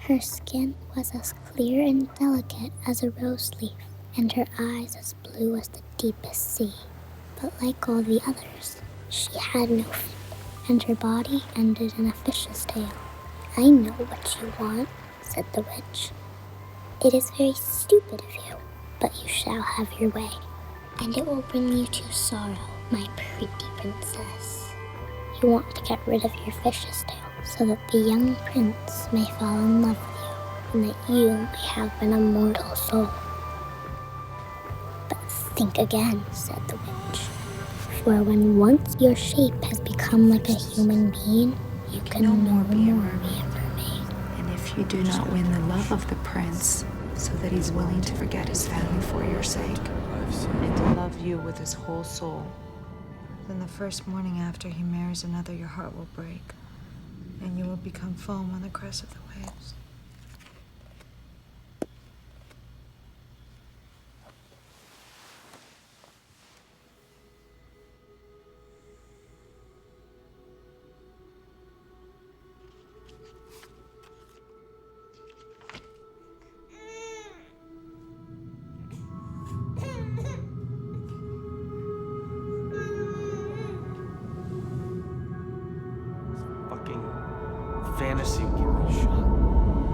Her skin was as clear and delicate as a rose leaf, and her eyes as blue as the deepest sea. But like all the others, she had no feet, and her body ended in a fish's tail. I know what you want, said the witch. It is very stupid of you, but you shall have your way, and it will bring you to sorrow, my pretty princess. You want to get rid of your fish's tail, so that the young prince may fall in love with you, and that you may have an immortal soul. But think again, said the witch, for when once your shape has become like a human being, you can no more be a mermaid. And if you do not win the love of the prince, so that he's willing to forget his family for your sake, and to love you with his whole soul, then the first morning after he marries another, your heart will break, and you will become foam on the crest of the waves. Fantasy world.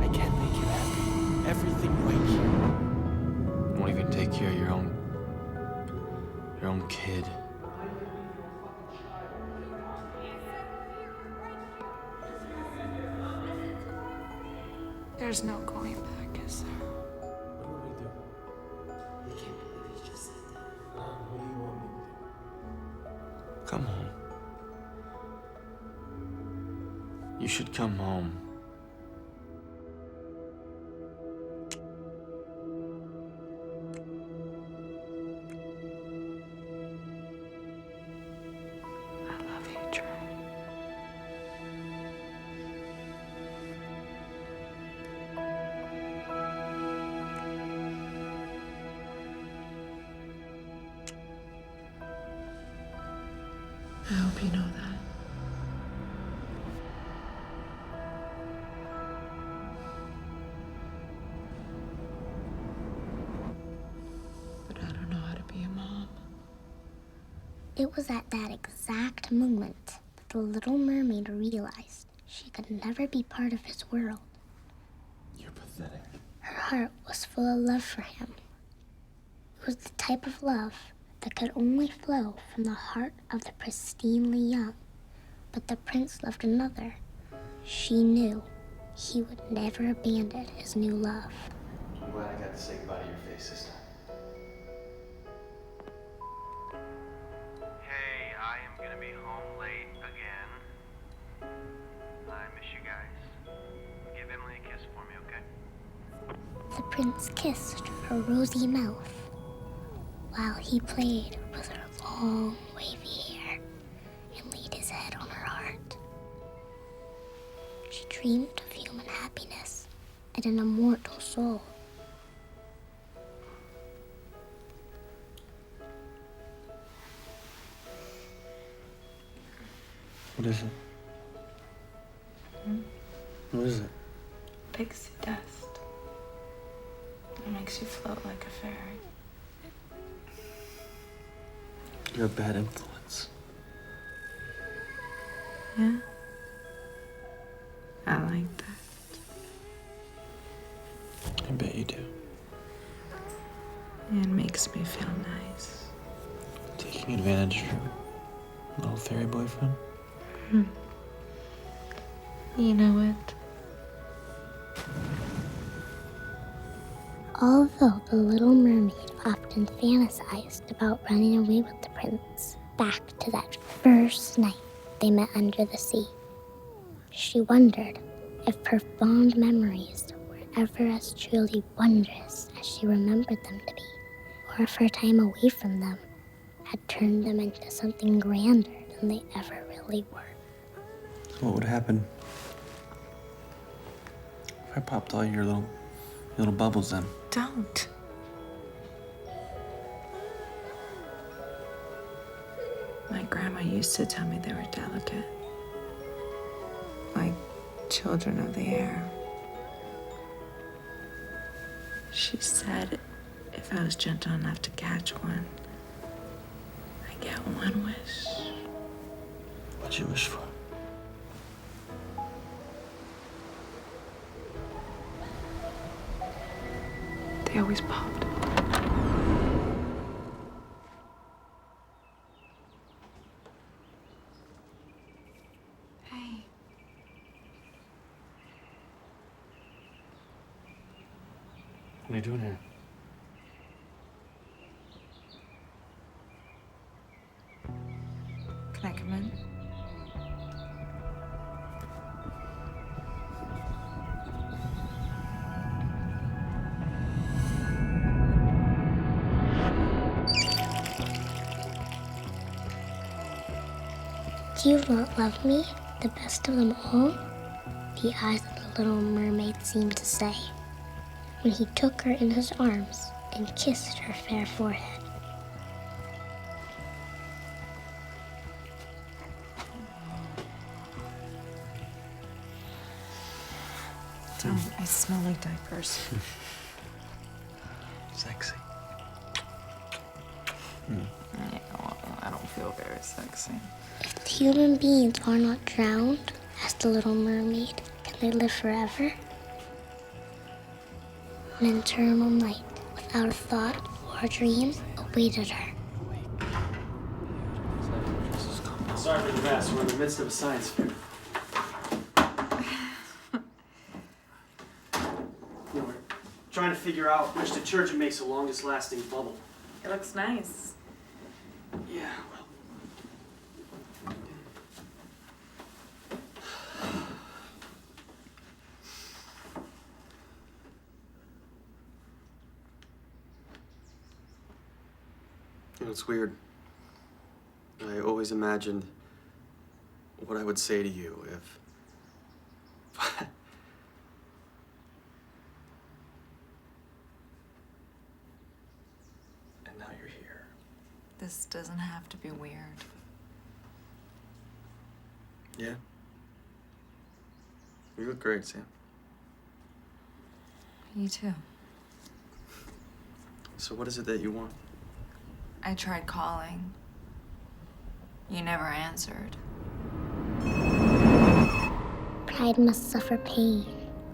I can't make you happy. Everything right here. You won't even take care of your own kid. There's no going back, is there? What do we do? I can't believe you just said that. What do you want me to do? Come home. You should come home. I love you, Trey. I hope you know that. But I don't know how to be a mom. It was at that exact moment that the little mermaid realized she could never be part of his world. You're pathetic. Her heart was full of love for him. It was the type of love that could only flow from the heart of the pristinely young. But the prince loved another. She knew he would never abandon his new love. I'm glad I got to say goodbye to your face this time. Hey, I am gonna be home late again. I miss you guys. Give Emily a kiss for me, okay? The prince kissed her rosy mouth while he played with her long, wavy hair and laid his head on her heart. She dreamed of human happiness and an immortal soul. What is it? What is it? Pixie dust. It makes you float like a fairy. You're a bad influence. Yeah? I like that. I bet you do. It makes me feel nice. Taking advantage of your little fairy boyfriend? You know it. Although the little mermaid often fantasized about running away with the prince back to that first night they met under the sea, she wondered if her fond memories were ever as truly wondrous as she remembered them to be, or if her time away from them had turned them into something grander than they ever really were. What would happen if I popped all your little bubbles in? Don't. My grandma used to tell me they were delicate. Like children of the air. She said if I was gentle enough to catch one, I get one wish. What'd you wish for? They always popped. Hey. What are you doing here? Can I come in? Do you not love me, the best of them all? The eyes of the little mermaid seemed to say, when he took her in his arms and kissed her fair forehead. I smell like diapers. Sexy. Yeah, well, I don't feel very sexy. If human beings are not drowned, asked the little mermaid, can they live forever? An eternal night, without a thought or a dream, awaited her. Sorry for the mess. We're in the midst of a science fair. We're trying to figure out which detergent makes the longest lasting bubble. It looks nice. Yeah, You know, it's weird. I always imagined what I would say to you if... And now you're here. This doesn't have to be weird. Yeah? You look great, Sam. You too. So what is it that you want? I tried calling. You never answered. Pride must suffer pain,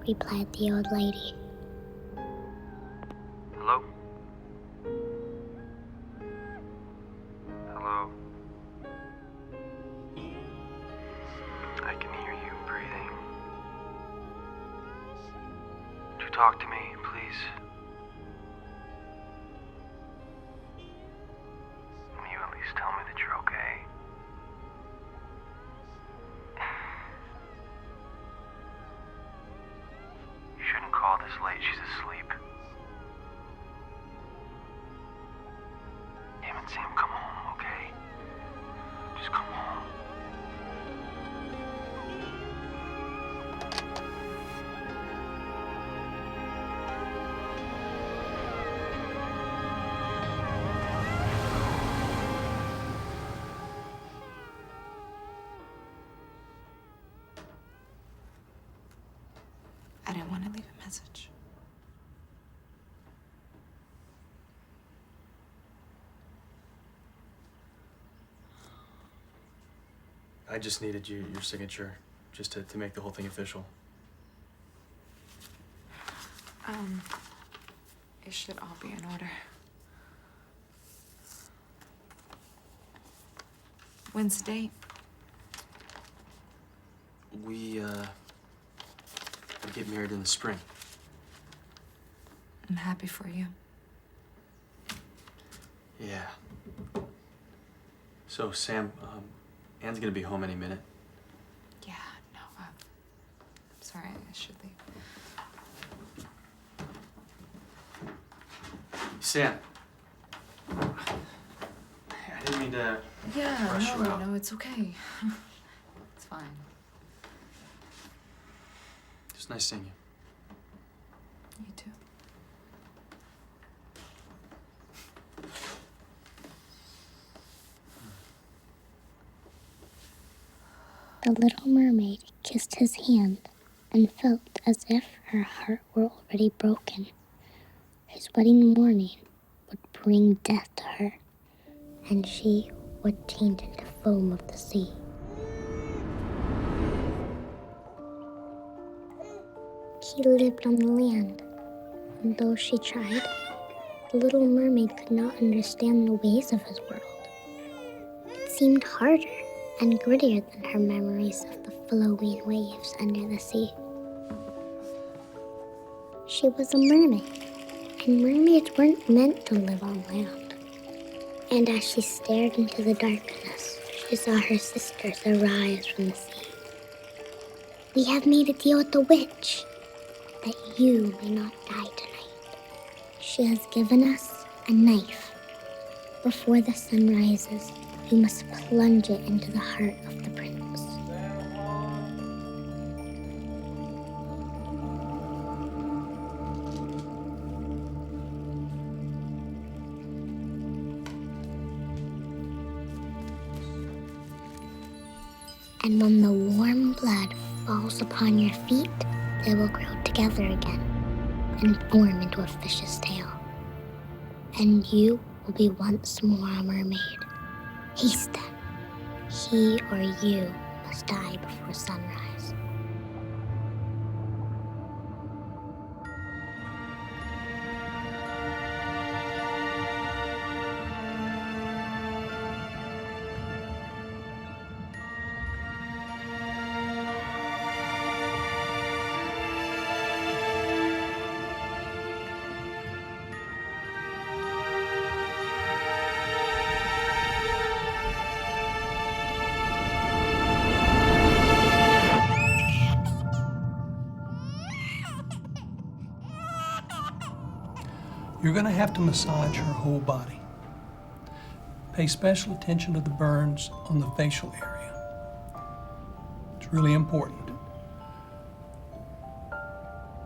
replied the old lady. Hello? Hello? I can hear you breathing. Would you talk to me, please? Will you at least tell me that you're okay? You shouldn't call this late. She's asleep. Damn it, Sam, come home, okay? Just come home. I didn't want to leave a message. I just needed your signature, just to make the whole thing official. It should all be in order. When's the date? We get married in the spring. I'm happy for you. Yeah. So, Sam, Anne's gonna be home any minute. Yeah, no, I'm sorry, I should leave. Sam. I didn't mean to Yeah, rush you out. no, it's okay. It's fine. It's nice seeing you. You too. The little mermaid kissed his hand and felt as if her heart were already broken. his wedding morning would bring death to her, and she would change into foam of the sea. He lived on the land, and though she tried, the little mermaid could not understand the ways of his world. It seemed harder and grittier than her memories of the flowing waves under the sea. She was a mermaid, and mermaids weren't meant to live on land. And as she stared into the darkness, she saw her sisters arise from the sea. We have made a deal with the witch, that you may not die tonight. She has given us a knife. Before the sun rises, we must plunge it into the heart of the prince. And when the warm blood falls upon your feet, they will grow together again and form into a fish's tail. And you will be once more a mermaid. Haste then. He or you must die before sunrise. You're going to have to massage her whole body. Pay special attention to the burns on the facial area. It's really important.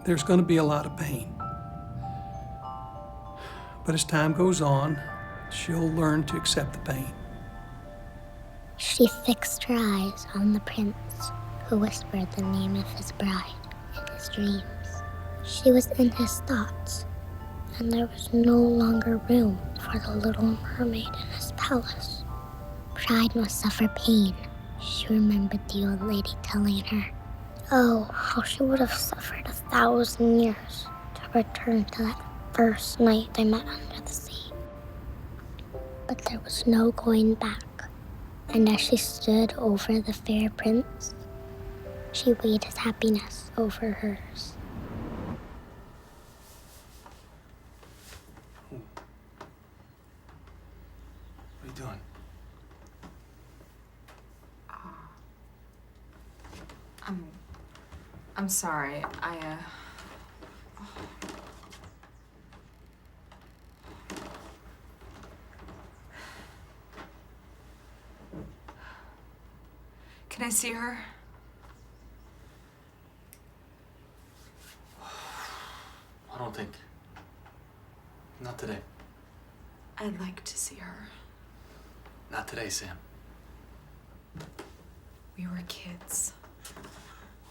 There's going to be a lot of pain. But as time goes on, she'll learn to accept the pain. She fixed her eyes on the prince, who whispered the name of his bride in his dreams. She was in his thoughts, and there was no longer room for the little mermaid in his palace. Pride must suffer pain. She remembered the old lady telling her, oh, how she would have suffered 1,000 years to return to that first night they met under the sea. But there was no going back, and as she stood over the fair prince, she weighed his happiness over hers. What are you doing? I'm sorry. Can I see her? I don't think. Not today. I'd like to see her. Not today, Sam. We were kids.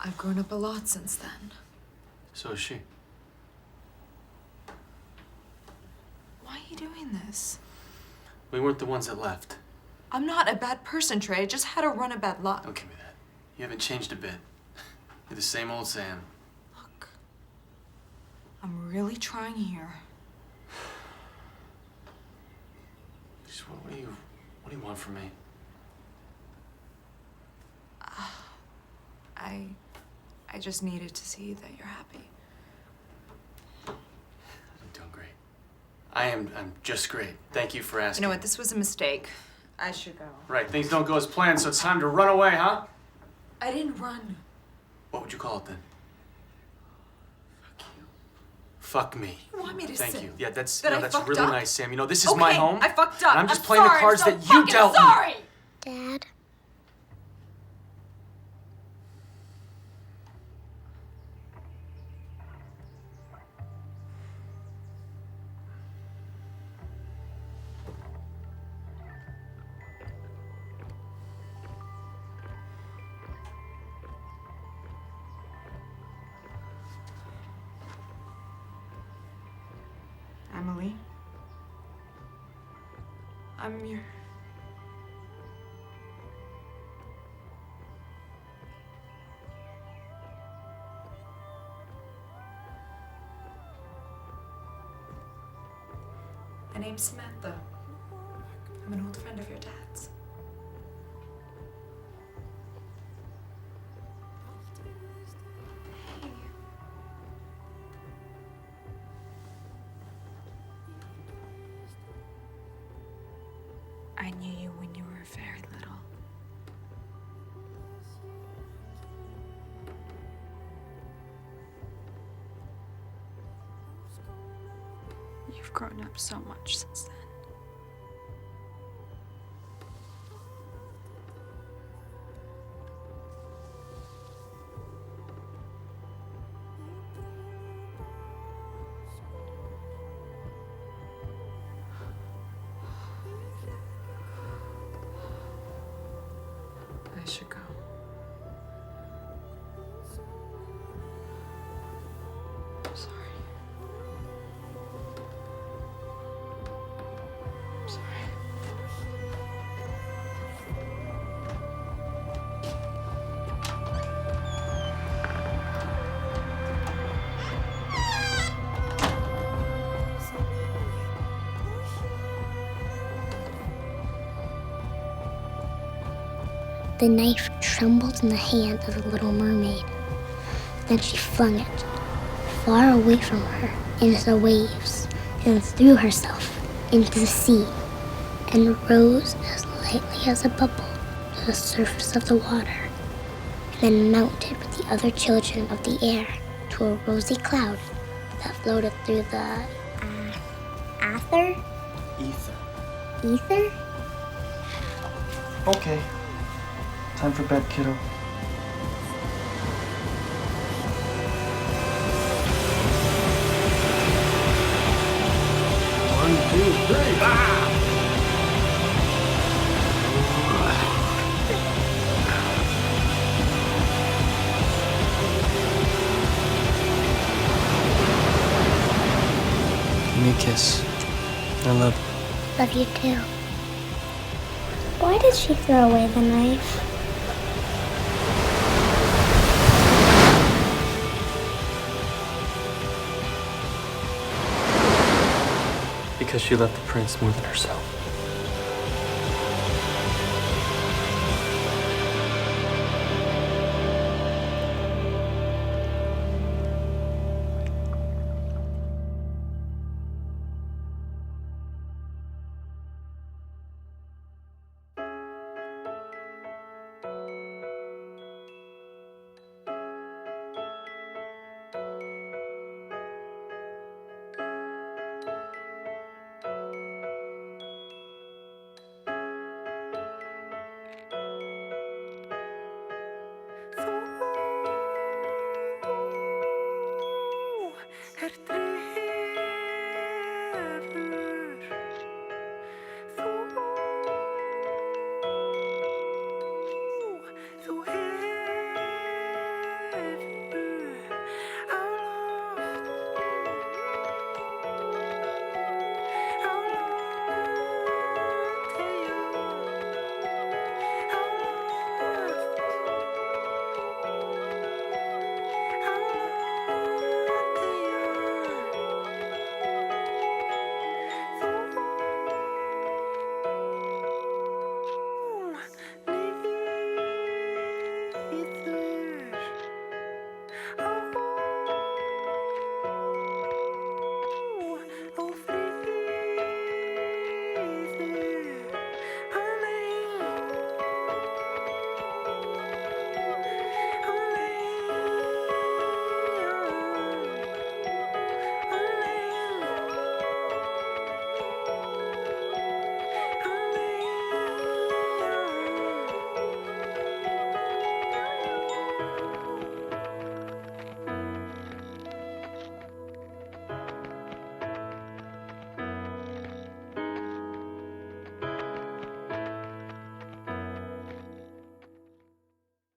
I've grown up a lot since then. So is she. Why are you doing this? We weren't the ones that left. I'm not a bad person, Trey. I just had a run of bad luck. Don't give me that. You haven't changed a bit. You're the same old Sam. Look, I'm really trying here. Just what do you want from me? I just needed to see that you're happy. I'm doing great. I'm just great. Thank you for asking. You know what? This was a mistake. I should go. Right, things don't go as planned, so it's time to run away, huh? I didn't run. What would you call it then? Fuck you. Fuck me. You want me to Thank say you. Yeah, that's that I that's fucked really up? nice, Sam. You know, this is Okay, my home. I fucked up. And I'm just I'm playing sorry, the cards I'm that so you fucking dealt me. sorry. Dad? Emily? I'm your... My name's Samantha. I'm an old friend of your dad's. Hey. I knew you when you were very little. You've grown up so much since then. I should go. I'm sorry. I'm sorry. The knife trembled in the hand of the little mermaid. Then she flung it far away from her into the waves and threw herself into the sea and rose as lightly as a bubble to the surface of the water, and then mounted with the other children of the air to a rosy cloud that floated through the Ather? Ether. Ether? Okay. Time for bed, kiddo. One, two, three. Ah! Give me a kiss. I love you. Love you too. Why did she throw away the knife? Because she loved the prince more than herself.